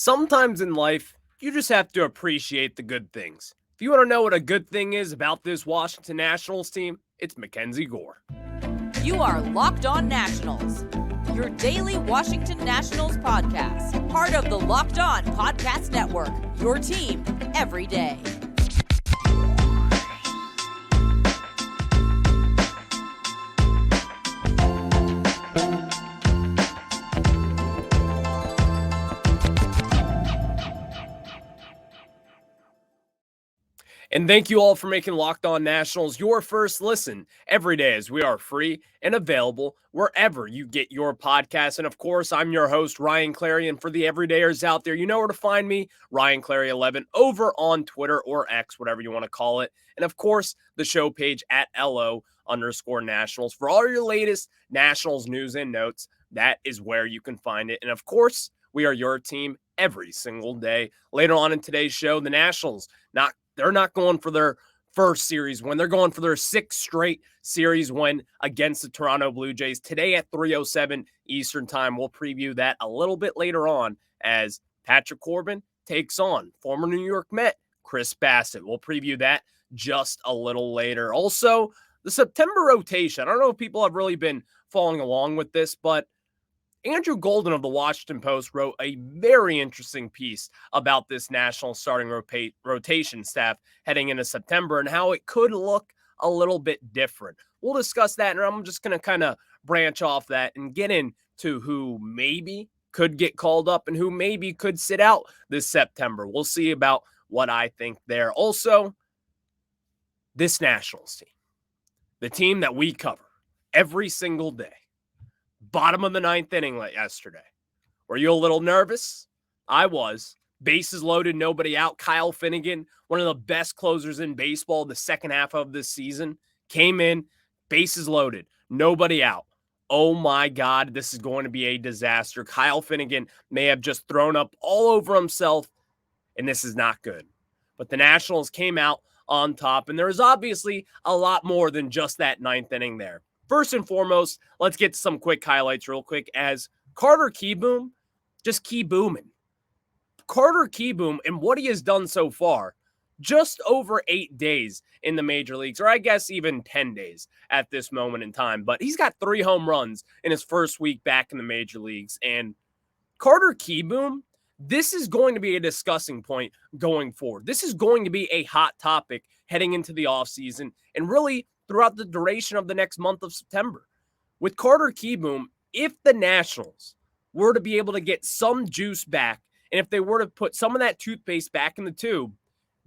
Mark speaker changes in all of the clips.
Speaker 1: Sometimes in life, you just have to appreciate the good things. If you want to know what a good thing is about this Washington Nationals team, it's MacKenzie Gore.
Speaker 2: You are Locked On Nationals, your daily Washington Nationals podcast, part of the Locked On Podcast Network, your team every day.
Speaker 1: And thank you all for making Locked On Nationals your first listen every day, as we are free and available wherever you get your podcasts. And of course, I'm your host, Ryan Clary. And for the everydayers out there, you know where to find me, Ryan Clary 11, over on Twitter or X, whatever you want to call it. And of course, the show page at LO_Nationals. For all your latest Nationals news and notes, that is where you can find it. And of course, we are your team every single day. Later on in today's show, the Nationals they're not going for their first series win. They're going for their sixth straight series win against the Toronto Blue Jays today at 3:07 Eastern Time. We'll preview that a little bit later on as Patrick Corbin takes on former New York Met Chris Bassett. We'll preview that just a little later. Also, the September rotation. I don't know if people have really been following along with this, but Andrew Golden of the Washington Post wrote a very interesting piece about this national starting rotation staff heading into September and how it could look a little bit different. We'll discuss that, and I'm just going to kind of branch off that and get into who maybe could get called up and who maybe could sit out this September. We'll see about what I think there. Also, this Nationals team, the team that we cover every single day, bottom of the ninth inning yesterday. Were you a little nervous? I was. Bases loaded, nobody out. Kyle Finnegan, one of the best closers in baseball the second half of this season, came in, bases loaded, nobody out. Oh my God, this is going to be a disaster. Kyle Finnegan may have just thrown up all over himself, and this is not good. But the Nationals came out on top, and there is obviously a lot more than just that ninth inning there. First and foremost, let's get to some quick highlights real quick as Carter Kieboom just Kiebooming. Carter Kieboom and what he has done so far, just over 8 days in the major leagues, or I guess even 10 days at this moment in time. But he's got 3 home runs in his first week back in the major leagues. And Carter Kieboom, this is going to be a discussing point going forward. This is going to be a hot topic heading into the offseason and really throughout the duration of the next month of September. With Carter Kieboom, if the Nationals were to be able to get some juice back, and if they were to put some of that toothpaste back in the tube,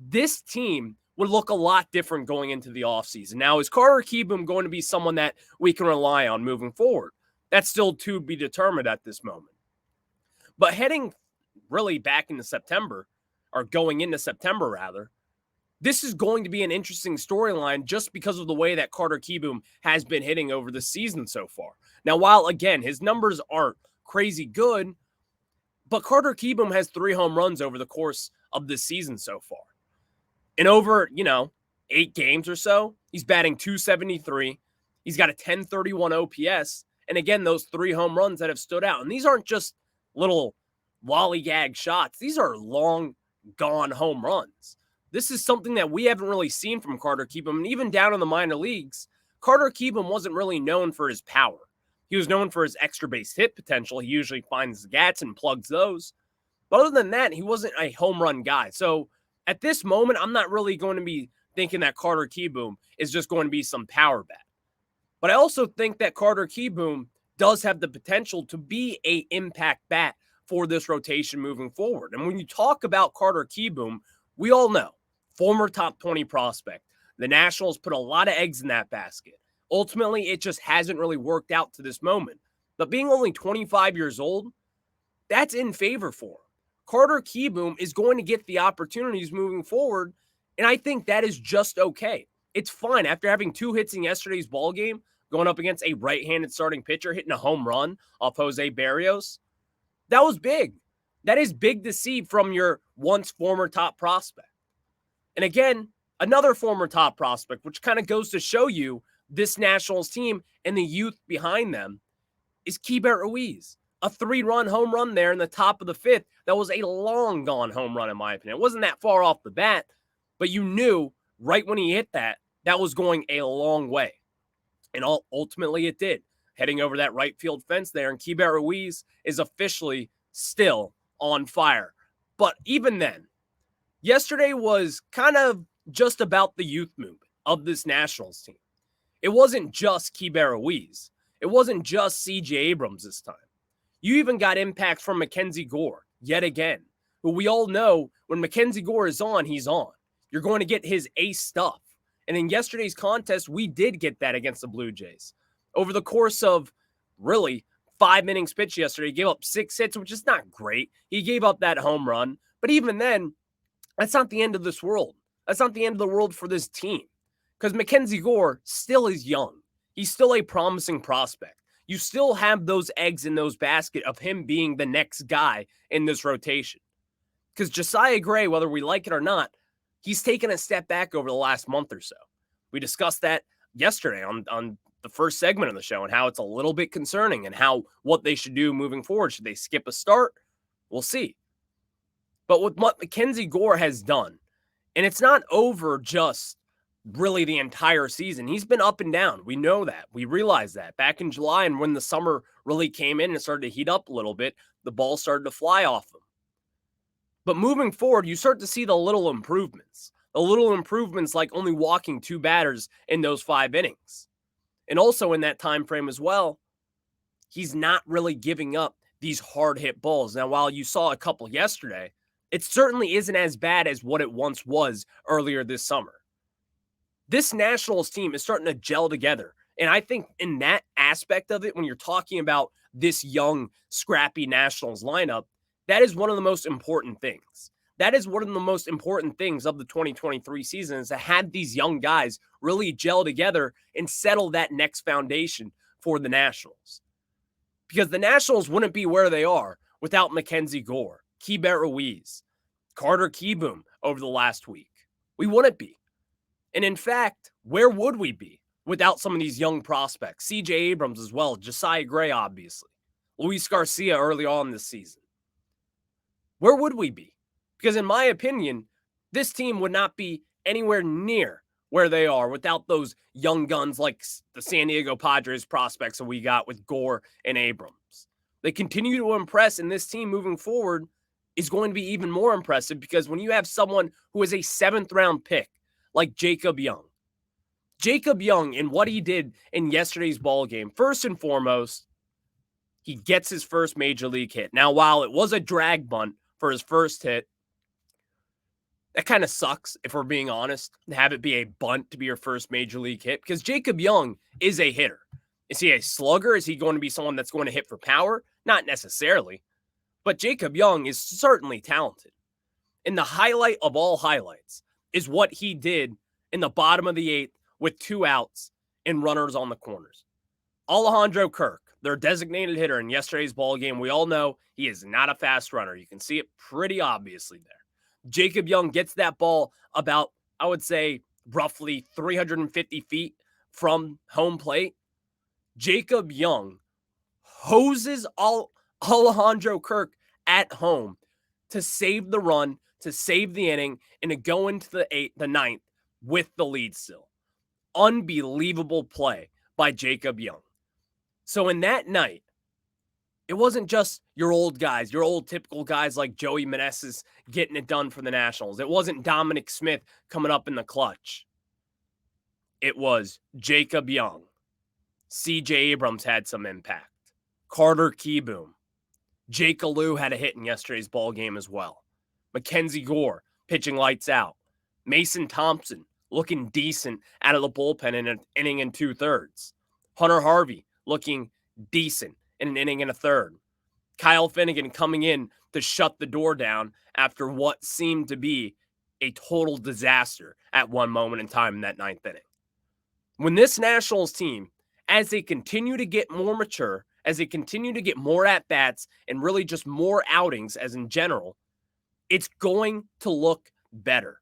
Speaker 1: this team would look a lot different going into the offseason. Now, is Carter Kieboom going to be someone that we can rely on moving forward? That's still to be determined at this moment. But heading really back into September, or going into September rather, this is going to be an interesting storyline just because of the way that Carter Kieboom has been hitting over the season so far. Now, while, again, his numbers aren't crazy good, but Carter Kieboom has 3 home runs over the course of this season so far. In over, 8 games or so, he's batting .273. He's got a .1031 OPS. And again, those 3 home runs that have stood out. And these aren't just little lollygag shots. These are long gone home runs. This is something that we haven't really seen from Carter Kieboom. And even down in the minor leagues, Carter Kieboom wasn't really known for his power. He was known for his extra base hit potential. He usually finds the gats and plugs those. But other than that, he wasn't a home run guy. So at this moment, I'm not really going to be thinking that Carter Kieboom is just going to be some power bat. But I also think that Carter Kieboom does have the potential to be an impact bat for this rotation moving forward. And when you talk about Carter Kieboom, we all know, former top 20 prospect. The Nationals put a lot of eggs in that basket. Ultimately, it just hasn't really worked out to this moment. But being only 25 years old, that's in favor for him. Carter Kieboom is going to get the opportunities moving forward, and I think that is just okay. It's fine. After having 2 hits in yesterday's ball game, going up against a right-handed starting pitcher, hitting a home run off Jose Barrios, that was big. That is big to see from your once former top prospect. And again, another former top prospect, which kind of goes to show you this Nationals team and the youth behind them, is Keibert Ruiz. a 3-run home run there in the top of the 5th. That was a long gone home run, in my opinion. It wasn't that far off the bat, but you knew right when he hit that, that was going a long way. And ultimately it did, heading over that right field fence there. And Keibert Ruiz is officially still on fire. But even then, yesterday was kind of just about the youth movement of this Nationals team. It wasn't just Keibert Ruiz. It wasn't just C.J. Abrams this time. You even got impacts from MacKenzie Gore, yet again, who we all know when MacKenzie Gore is on, he's on. You're going to get his ace stuff. And in yesterday's contest, we did get that against the Blue Jays. Over the course of really 5 innings pitched yesterday, he gave up 6 hits, which is not great. He gave up that home run. But even then, that's not the end of this world. That's not the end of the world for this team. Because MacKenzie Gore still is young. He's still a promising prospect. You still have those eggs in those baskets of him being the next guy in this rotation. Because Josiah Gray, whether we like it or not, he's taken a step back over the last month or so. We discussed that yesterday on the first segment of the show and how it's a little bit concerning and what they should do moving forward. Should they skip a start? We'll see. But with what MacKenzie Gore has done, and it's not over just really the entire season. He's been up and down. We know that. We realize that. Back in July and when the summer really came in and started to heat up a little bit, the ball started to fly off him. But moving forward, you start to see the little improvements. The little improvements like only walking 2 batters in those 5 innings. And also in that time frame as well, he's not really giving up these hard-hit balls. Now, while you saw a couple yesterday, it certainly isn't as bad as what it once was earlier this summer. This Nationals team is starting to gel together. And I think in that aspect of it, when you're talking about this young, scrappy Nationals lineup, that is one of the most important things. That is one of the most important things of the 2023 season is to have these young guys really gel together and settle that next foundation for the Nationals. Because the Nationals wouldn't be where they are without MacKenzie Gore, Keibert Ruiz, Carter Kieboom over the last week. We wouldn't be. And in fact, where would we be without some of these young prospects? C.J. Abrams as well, Josiah Gray, obviously, Luis Garcia early on this season. Where would we be? Because in my opinion, this team would not be anywhere near where they are without those young guns like the San Diego Padres prospects that we got with Gore and Abrams. They continue to impress, and this team moving forward is going to be even more impressive because when you have someone who is a 7th-round pick like Jacob Young. Jacob Young and what he did in yesterday's ball game, first and foremost, he gets his first major league hit. Now, while it was a drag bunt for his first hit, that kind of sucks, if we're being honest, to have it be a bunt to be your first major league hit because Jacob Young is a hitter. Is he a slugger? Is he going to be someone that's going to hit for power? Not necessarily. But Jacob Young is certainly talented. And the highlight of all highlights is what he did in the bottom of the 8th with 2 outs and runners on the corners. Alejandro Kirk, their designated hitter in yesterday's ball game, we all know he is not a fast runner. You can see it pretty obviously there. Jacob Young gets that ball about, I would say, roughly 350 feet from home plate. Jacob Young hoses Alejandro Kirk at home to save the run, to save the inning, and to go into the 9th with the lead still. Unbelievable play by Jacob Young. So in that night, it wasn't just your old guys, your old typical guys like Joey Meneses getting it done for the Nationals. It wasn't Dominic Smith coming up in the clutch. It was Jacob Young. C.J. Abrams had some impact. Carter Kieboom. Jake Alou had a hit in yesterday's ball game as well. MacKenzie Gore pitching lights out. Mason Thompson looking decent out of the bullpen in an inning and 2/3. Hunter Harvey looking decent in an inning and a third. Kyle Finnegan coming in to shut the door down after what seemed to be a total disaster at one moment in time in that 9th inning. When this Nationals team, as they continue to get more mature, as they continue to get more at-bats and really just more outings as in general, it's going to look better.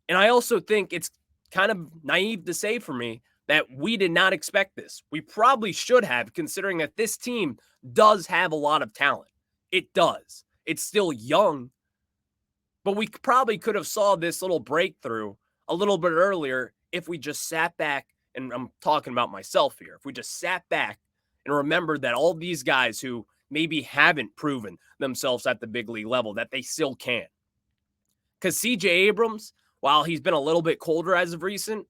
Speaker 1: And I also think it's kind of naive to say for me, that we did not expect this. We probably should have, considering that this team does have a lot of talent. It does. It's still young, but we probably could have saw this little breakthrough a little bit earlier if we just sat back, and I'm talking about myself here, if we just sat back and remembered that all these guys who maybe haven't proven themselves at the big league level, that they still can. Because CJ Abrams, while he's been a little bit colder as of recent,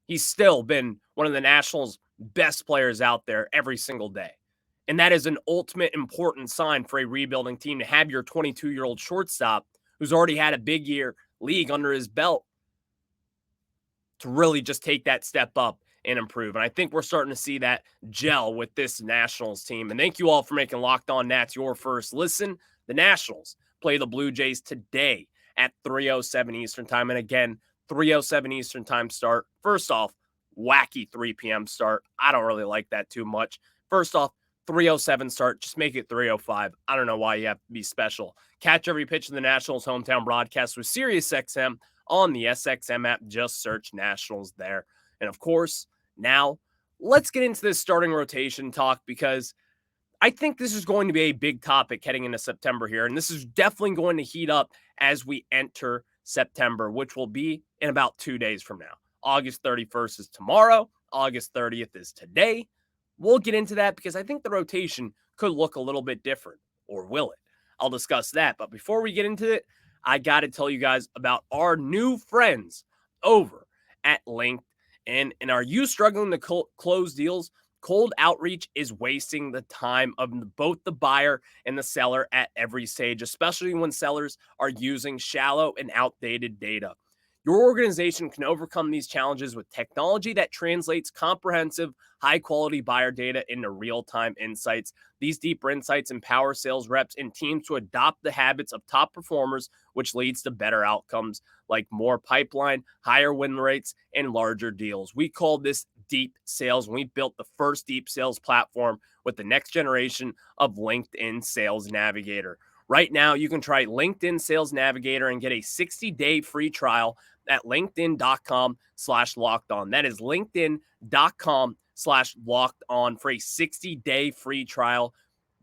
Speaker 1: he's still been one of the Nationals' best players out there every single day. And that is an ultimate important sign for a rebuilding team to have your 22-year-old shortstop who's already had a big year league under his belt to really just take that step up and improve. And I think we're starting to see that gel with this Nationals team. And thank you all for making Locked On Nats your first listen. The Nationals play the Blue Jays today at 3:07 Eastern time. And again, 3:07 Eastern time start. First off, wacky 3 p.m. start. I don't really like that too much. First off, 3:07 start. Just make it 3:05. I don't know why you have to be special. Catch every pitch of the Nationals hometown broadcast with SiriusXM on the SXM app. Just search Nationals there. And of course, now let's get into this starting rotation talk, because I think this is going to be a big topic heading into September here. And this is definitely going to heat up as we enter September, which will be in about 2 days from now. August 31st is tomorrow. August 30th is today. We'll get into that because I think the rotation could look a little bit different, or will it? I'll discuss that. But before we get into it, I got to tell you guys about our new friends over at LinkedIn. And are you struggling to close deals? Cold outreach is wasting the time of both the buyer and the seller at every stage, especially when sellers are using shallow and outdated data. Your organization can overcome these challenges with technology that translates comprehensive, high-quality buyer data into real-time insights. These deeper insights empower sales reps and teams to adopt the habits of top performers, which leads to better outcomes like more pipeline, higher win rates, and larger deals. We call this deep sales, and we built the first deep sales platform with the next generation of LinkedIn Sales Navigator. Right now, you can try LinkedIn Sales Navigator and get a 60-day free trial at linkedin.com/lockedon. That is linkedin.com/lockedon for a 60-day free trial.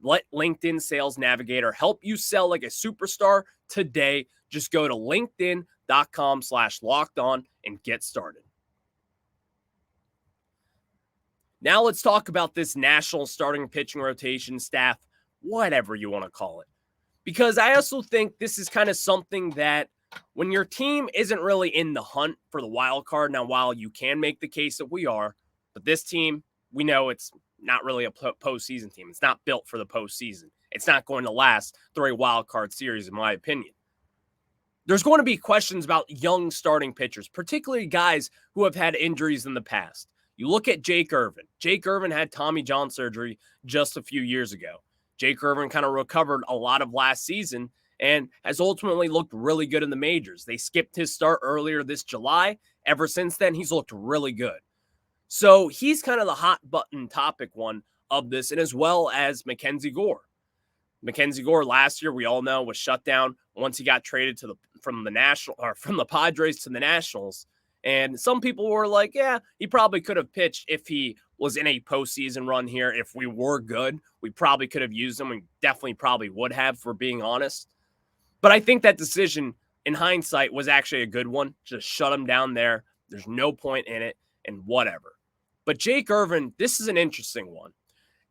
Speaker 1: Let LinkedIn Sales Navigator help you sell like a superstar today. Just go to linkedin.com/lockedon and get started. Now let's talk about this national starting pitching rotation staff, whatever you want to call it. Because I also think this is kind of something that when your team isn't really in the hunt for the wild card, now while you can make the case that we are, but this team, we know it's not really a postseason team. It's not built for the postseason. It's not going to last through a wild card series, in my opinion. There's going to be questions about young starting pitchers, particularly guys who have had injuries in the past. You look at Jake Irvin. Jake Irvin had Tommy John surgery just a few years ago. Jake Irvin kind of recovered a lot of last season and has ultimately looked really good in the majors. They skipped his start earlier this July. Ever since then, he's looked really good. So he's kind of the hot button topic one of this, and as well as MacKenzie Gore. MacKenzie Gore last year, we all know, was shut down once he got traded from the Padres to the Nationals. And some people were like, yeah, he probably could have pitched if he was in a postseason run here. If we were good, we probably could have used him. We definitely probably would have, for being honest. But I think that decision, in hindsight, was actually a good one. Just shut him down there. There's no point in it, and whatever. But Jake Irvin, this is an interesting one.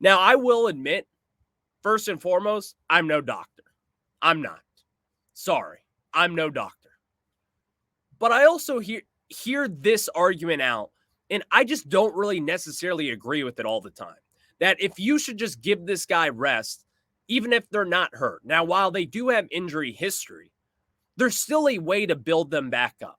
Speaker 1: Now, I will admit, first and foremost, I'm no doctor. I'm not. Sorry, I'm no doctor. But I also hear this argument out, and I just don't really necessarily agree with it all the time. That if you should just give this guy rest, even if they're not hurt. Now, while they do have injury history, there's still a way to build them back up.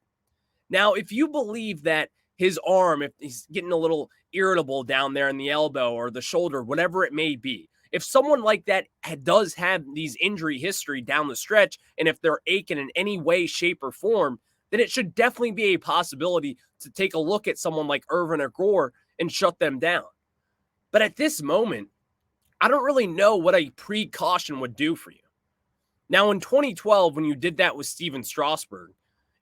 Speaker 1: Now, if you believe that his arm, if he's getting a little irritable down there in the elbow or the shoulder, whatever it may be, if someone like that does have these injury history down the stretch, and if they're aching in any way, shape, or form, then it should definitely be a possibility to take a look at someone like Irvin or Gore and shut them down. But at this moment, I don't really know what a precaution would do for you. Now, in 2012, when you did that with Steven Strasburg,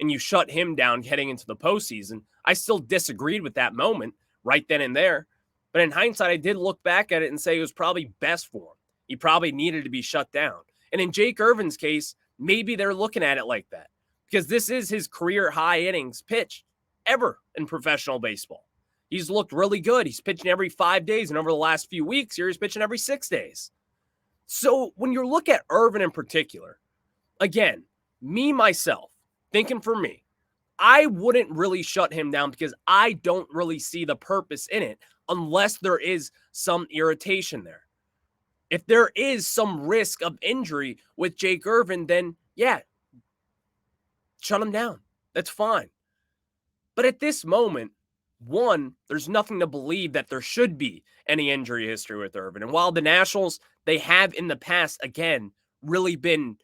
Speaker 1: and you shut him down heading into the postseason. I still disagreed with that moment right then and there. But in hindsight, I did look back at it and say it was probably best for him. He probably needed to be shut down. And in Jake Irvin's case, maybe they're looking at it like that because this is his career high innings pitch ever in professional baseball. He's looked really good. He's pitching every 5 days, and over the last few weeks here, he's pitching every 6 days. So when you look at Irvin in particular, again, myself, thinking for me, I wouldn't really shut him down because I don't really see the purpose in it unless there is some irritation there. If there is some risk of injury with Jake Irvin, then yeah, shut him down. That's fine. But at this moment, one, there's nothing to believe that there should be any injury history with Irvin. And while the Nationals, they have in the past, again, really been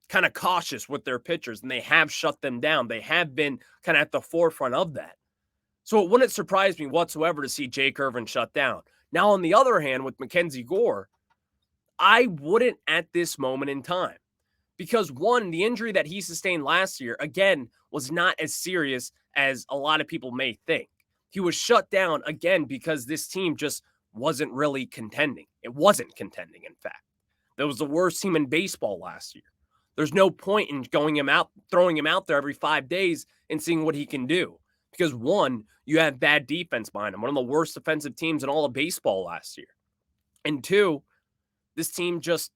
Speaker 1: kind of cautious with their pitchers, and they have shut them down. They have been kind of at the forefront of that. So it wouldn't surprise me whatsoever to see Jake Irvin shut down. Now, on the other hand, with MacKenzie Gore, I wouldn't at this moment in time. Because one, the injury that he sustained last year, again, was not as serious as a lot of people may think. He was shut down, again, because this team just wasn't really contending. It wasn't contending, in fact. That was the worst team in baseball last year. There's no point in throwing him out there every 5 days and seeing what he can do. Because one, you have bad defense behind him, one of the worst defensive teams in all of baseball last year. And two, this team just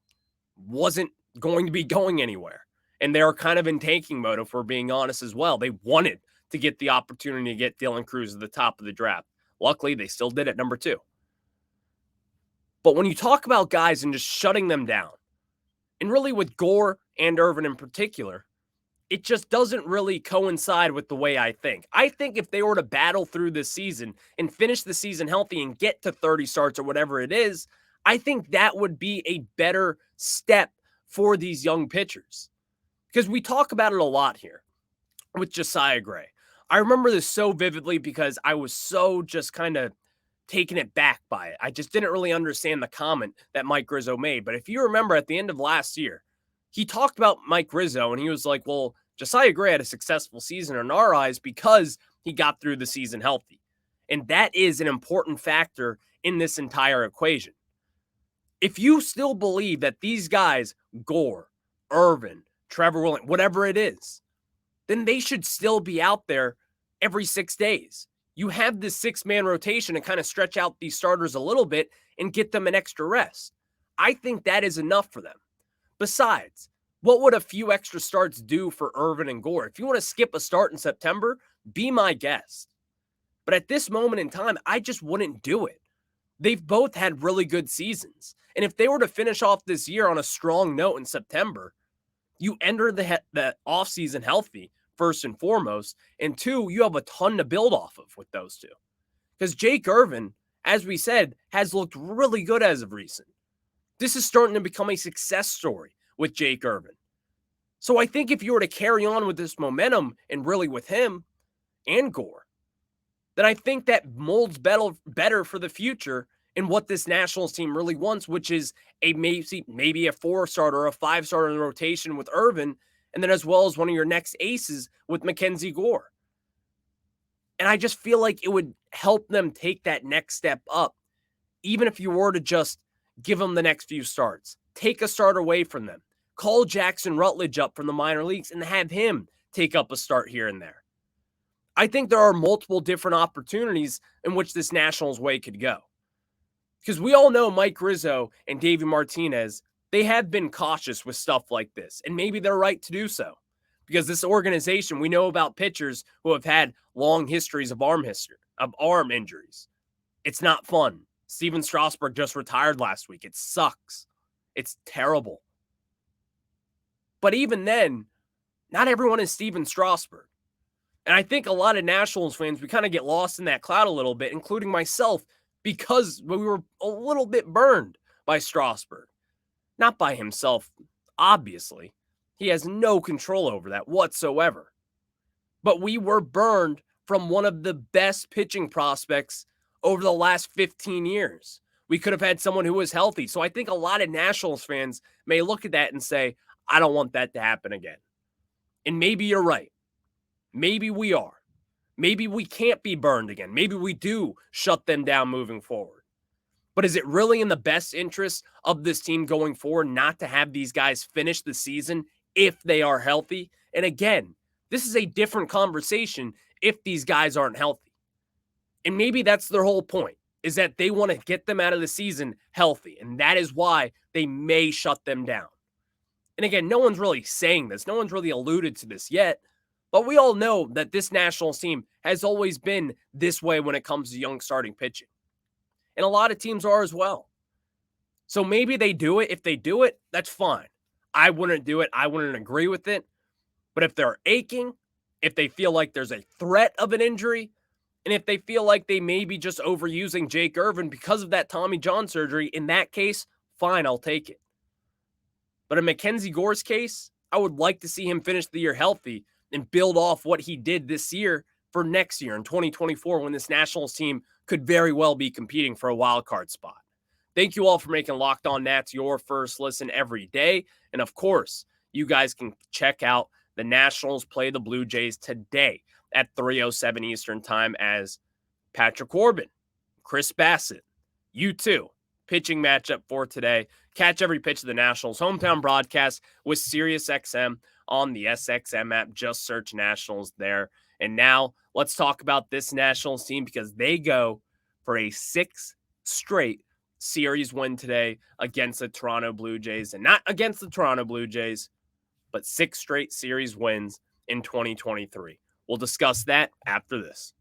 Speaker 1: wasn't going to be going anywhere. And they were kind of in tanking mode, if we're being honest as well. They wanted to get the opportunity to get Dylan Cruz at the top of the draft. Luckily, they still did at number 2. But when you talk about guys and just shutting them down, and really with Gore and Irvin in particular, it just doesn't really coincide with the way I think. I think if they were to battle through this season and finish the season healthy and get to 30 starts or whatever it is, I think that would be a better step for these young pitchers. Because we talk about it a lot here with Josiah Gray. I remember this so vividly because I was so just kind of taken it back by it. I just didn't really understand the comment that Mike Rizzo made. But if you remember at the end of last year, he talked about Mike Rizzo and he was like, well, Josiah Gray had a successful season in our eyes because he got through the season healthy. And that is an important factor in this entire equation. If you still believe that these guys, Gore, Irvin, Trevor Williams, whatever it is, then they should still be out there every 6 days. You have this 6-man rotation and kind of stretch out these starters a little bit and get them an extra rest. I think that is enough for them. Besides, what would a few extra starts do for Irvin and Gore? If you want to skip a start in September, be my guest. But at this moment in time, I just wouldn't do it. They've both had really good seasons. And if they were to finish off this year on a strong note in September, you enter the offseason healthy, first and foremost. And two, you have a ton to build off of with those two. Because Jake Irvin, as we said, has looked really good as of recent. This is starting to become a success story with Jake Irvin. So I think if you were to carry on with this momentum and really with him and Gore, then I think that molds better for the future in what this Nationals team really wants, which is a maybe a 4-starter or a 5-starter in the rotation with Irvin, and then as well as one of your next aces with MacKenzie Gore. And I just feel like it would help them take that next step up, even if you were to just give them the next few starts. Take a start away from them. Call Jackson Rutledge up from the minor leagues and have him take up a start here and there. I think there are multiple different opportunities in which this Nationals way could go. Because we all know Mike Rizzo and Davey Martinez, they have been cautious with stuff like this. And maybe they're right to do so. Because this organization, we know about pitchers who have had long histories of arm injuries. It's not fun. Steven Strasburg just retired last week. It sucks. It's terrible. But even then, not everyone is Steven Strasburg. And I think a lot of Nationals fans, we kind of get lost in that cloud a little bit, including myself, because we were a little bit burned by Strasburg. Not by himself, obviously. He has no control over that whatsoever. But we were burned from one of the best pitching prospects over the last 15 years. We could have had someone who was healthy. So I think a lot of Nationals fans may look at that and say, I don't want that to happen again. And maybe you're right. Maybe we are. Maybe we can't be burned again. Maybe we do shut them down moving forward. But is it really in the best interest of this team going forward not to have these guys finish the season if they are healthy? And again, this is a different conversation if these guys aren't healthy. And maybe that's their whole point, is that they want to get them out of the season healthy. And that is why they may shut them down. And again, no one's really saying this. No one's really alluded to this yet. But we all know that this Nationals team has always been this way when it comes to young starting pitching. And a lot of teams are as well. So maybe they do it. If they do it, that's fine. I wouldn't do it. I wouldn't agree with it. But if they're aching, if they feel like there's a threat of an injury, and if they feel like they may be just overusing Jake Irvin because of that Tommy John surgery, in that case, fine, I'll take it. But in MacKenzie Gore's case, I would like to see him finish the year healthy and build off what he did this year for next year in 2024 when this Nationals team could very well be competing for a wild card spot. Thank you all for making Locked On Nats your first listen every day. And of course, you guys can check out the Nationals play the Blue Jays today at 3:07 Eastern time as Patrick Corbin, Chris Bassett, you too. Pitching matchup for today. Catch every pitch of the Nationals hometown broadcast with SiriusXM on the SXM app. Just search Nationals there. And now let's talk about this Nationals team because they go for a 6th straight series win today against the Toronto Blue Jays. And not against the Toronto Blue Jays, but 6 straight series wins in 2023. We'll discuss that after this.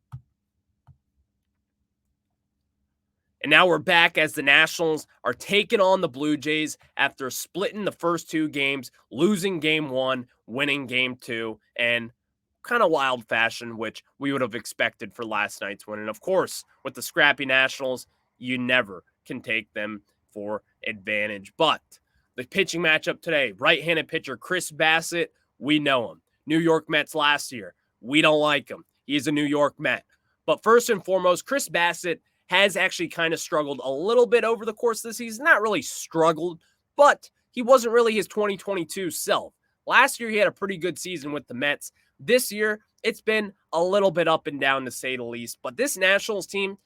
Speaker 1: And now we're back as the Nationals are taking on the Blue Jays after splitting the first 2 games, losing game 1, winning game 2, and kind of wild fashion, which we would have expected for last night's win. And of course, with the scrappy Nationals, you never can take them for advantage. But the pitching matchup today, right-handed pitcher Chris Bassett, we know him. New York Mets last year, we don't like him. He's a New York Met. But first and foremost, Chris Bassett has actually kind of struggled a little bit over the course of the season. Not really struggled, but he wasn't really his 2022 self. Last year, he had a pretty good season with the Mets. This year, it's been a little bit up and down to say the least. But this Nationals team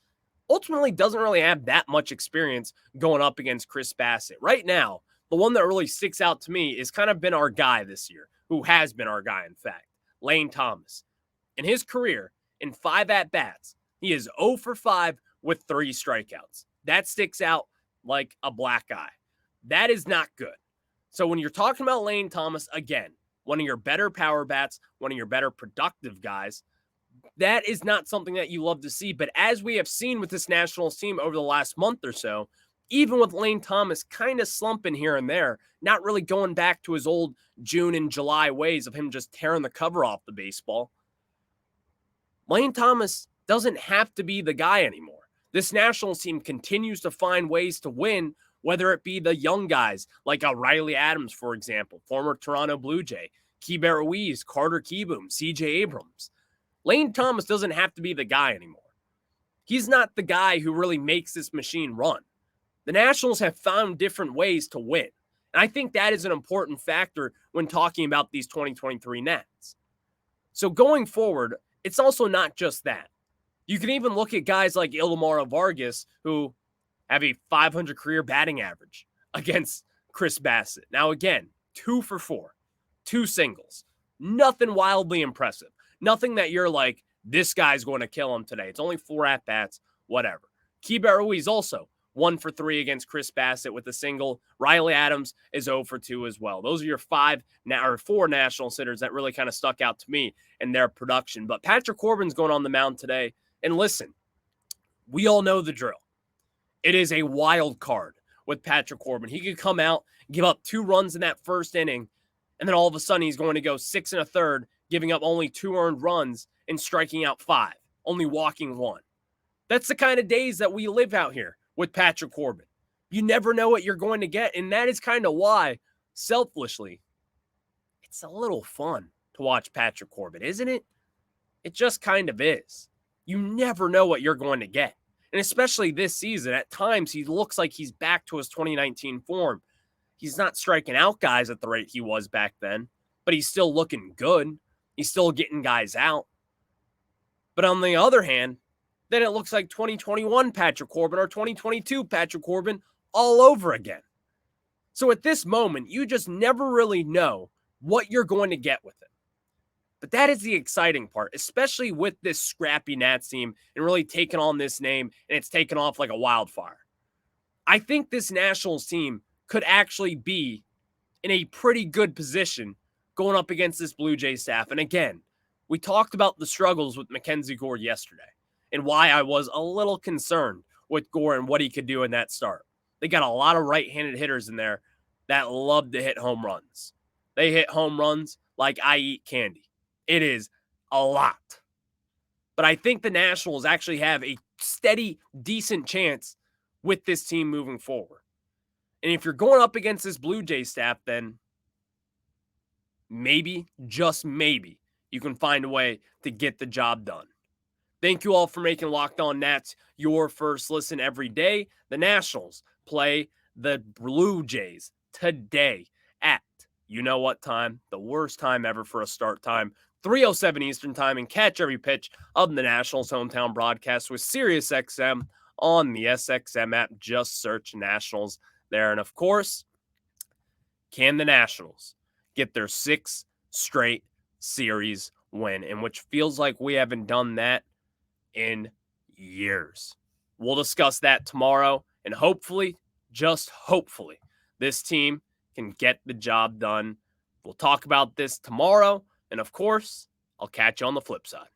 Speaker 1: ultimately doesn't really have that much experience going up against Chris Bassett. Right now, the one that really sticks out to me is kind of been our guy this year, who has been our guy, in fact, Lane Thomas. In his career, in 5 at-bats, he is 0 for 5 with 3 strikeouts. That sticks out like a black eye. That is not good. So when you're talking about Lane Thomas, again, one of your better power bats, one of your better productive guys, that is not something that you love to see. But as we have seen with this Nationals team over the last month or so, even with Lane Thomas kind of slumping here and there, not really going back to his old June and July ways of him just tearing the cover off the baseball, Lane Thomas doesn't have to be the guy anymore. This Nationals team continues to find ways to win, whether it be the young guys like Riley Adams, for example, former Toronto Blue Jay, Keibert Ruiz, Carter Kieboom, CJ Abrams. Lane Thomas doesn't have to be the guy anymore. He's not the guy who really makes this machine run. The Nationals have found different ways to win. And I think that is an important factor when talking about these 2023 Nats. So going forward, it's also not just that. You can even look at guys like Ildemaro Vargas, who have a .500 career batting average against Chris Bassett. Now, again, 2 for 4, 2 singles. Nothing wildly impressive. Nothing that you're like, this guy's going to kill him today. It's only 4 at-bats, whatever. Keibert Ruiz also 1 for 3 against Chris Bassett with a single. Riley Adams is 0 for 2 as well. Those are your 4 national hitters that really kind of stuck out to me in their production. But Patrick Corbin's going on the mound today. And listen, we all know the drill. It is a wild card with Patrick Corbin. He could come out, give up 2 runs in that first inning, and then all of a sudden he's going to go 6 1/3, giving up only 2 earned runs and striking out 5, only walking 1. That's the kind of days that we live out here with Patrick Corbin. You never know what you're going to get, and that is kind of why, selfishly, it's a little fun to watch Patrick Corbin, isn't it? It just kind of is. You never know what you're going to get. And especially this season, at times he looks like he's back to his 2019 form. He's not striking out guys at the rate he was back then, but he's still looking good. He's still getting guys out. But on the other hand, then it looks like 2021 Patrick Corbin or 2022 Patrick Corbin all over again. So at this moment, you just never really know what you're going to get with it. But that is the exciting part, especially with this scrappy Nats team and really taking on this name, and it's taken off like a wildfire. I think this Nationals team could actually be in a pretty good position going up against this Blue Jay staff. And again, we talked about the struggles with MacKenzie Gore yesterday and why I was a little concerned with Gore and what he could do in that start. They got a lot of right-handed hitters in there that love to hit home runs. They hit home runs like I eat candy. It is a lot. But I think the Nationals actually have a steady, decent chance with this team moving forward. And if you're going up against this Blue Jay staff, then maybe, just maybe, you can find a way to get the job done. Thank you all for making Locked On Nats your first listen every day. The Nationals play the Blue Jays today at, you know what time? The worst time ever for a start time. 3:07 Eastern Time, and catch every pitch of the Nationals hometown broadcast with SiriusXM on the SXM app. Just search Nationals there. And of course, can the Nationals get their 6th straight series win, in which feels like we haven't done that in years? We'll discuss that tomorrow, and hopefully, just hopefully, this team can get the job done. We'll talk about this tomorrow, and of course, I'll catch you on the flip side.